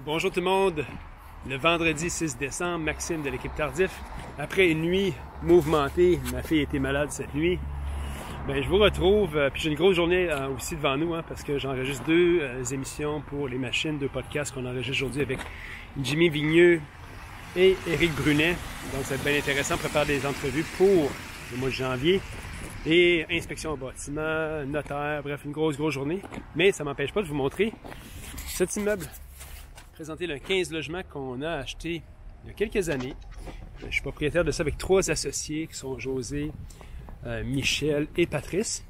Bonjour tout le monde, le vendredi 6 décembre, Maxime de l'équipe Tardif. Après une nuit mouvementée, ma fille était malade cette nuit, je vous retrouve, puis j'ai une grosse journée aussi devant nous, parce que j'enregistre deux émissions pour les machines, deux podcasts qu'on enregistre aujourd'hui avec Jimmy Vigneux et Éric Brunet. Donc ça va être bien intéressant, on prépare des entrevues pour le mois de janvier. Et inspection au bâtiment, notaire, bref, une grosse journée. Mais ça ne m'empêche pas de vous montrer cet immeuble. Présenter le 15 logements qu'on a acheté il y a quelques années. Je suis propriétaire de ça avec trois associés qui sont José, Michel et Patrice.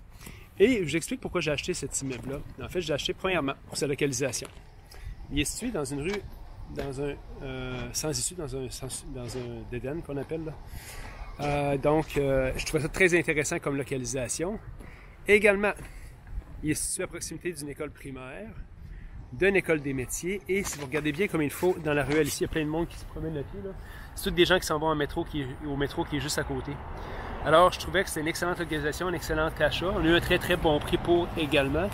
Et je vous explique pourquoi j'ai acheté cet immeuble-là. En fait, j'ai acheté premièrement pour sa localisation. Il est situé dans une rue, dans un sans issue, dans un dead-end qu'on appelle là. Je trouvais ça très intéressant comme localisation. Également, il est situé à proximité d'une école primaire, d'une école des métiers, et si vous regardez bien comme il faut, dans la ruelle ici, il y a plein de monde qui se promène là-dessus. C'est tous des gens qui s'en vont au métro qui est juste à côté. Alors, je trouvais que c'est une excellente localisation, un excellent achat. On a eu un très bon prix pour également.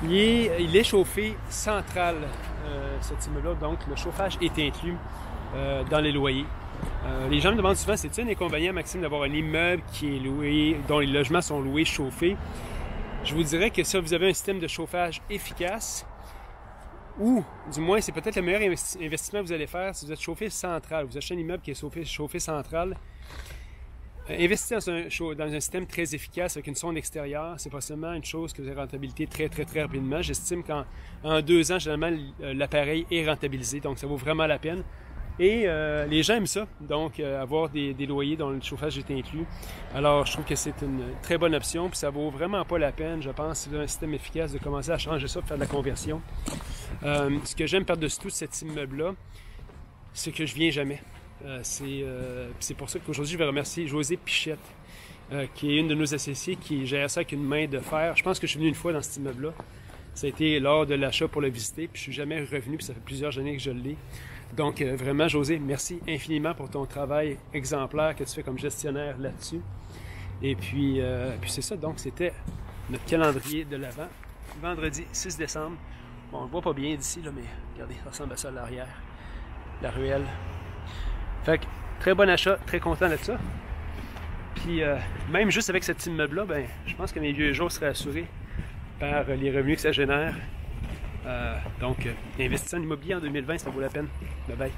Il est chauffé central, cet immeuble-là, donc le chauffage est inclus dans les loyers. Les gens me demandent souvent, c'est-tu un inconvénient, Maxime, d'avoir un immeuble qui est loué, dont les logements sont loués, chauffés? Je vous dirais que si vous avez un système de chauffage efficace, ou du moins c'est peut-être le meilleur investissement que vous allez faire si vous êtes chauffé central. Vous achetez un immeuble qui est chauffé central. Investissez dans un système très efficace avec une sonde extérieure, c'est possiblement une chose que vous avez rentabilité très rapidement. J'estime qu'en 2 ans, généralement, l'appareil est rentabilisé, donc ça vaut vraiment la peine. Et les gens aiment ça, donc avoir des loyers dont le chauffage est inclus. Alors, je trouve que c'est une très bonne option, puis ça vaut vraiment pas la peine, je pense, si vous avez un système efficace, de commencer à changer ça pour faire de la conversion. Ce que j'aime par-dessus tout cet immeuble-là, c'est que je viens jamais. C'est pour ça qu'aujourd'hui, je vais remercier José Pichette, qui est une de nos associés, qui gère ça avec une main de fer. Je pense que je suis venu une fois dans cet immeuble-là. Ça a été lors de l'achat pour le visiter, puis je suis jamais revenu, puis ça fait plusieurs années que je l'ai. Donc, vraiment, José, merci infiniment pour ton travail exemplaire que tu fais comme gestionnaire là-dessus. Et puis c'est ça. Donc, c'était notre calendrier de l'Avent. Vendredi 6 décembre. Bon, on ne voit pas bien d'ici, là, mais regardez, ça ressemble à ça à l'arrière. La ruelle. Fait que, très bon achat, très content de ça. Puis, même juste avec cet immeuble-là, je pense que mes vieux jours seraient assurés par les revenus que ça génère. Donc, investissez en immobilier en 2020, ça vaut la peine. Bye bye.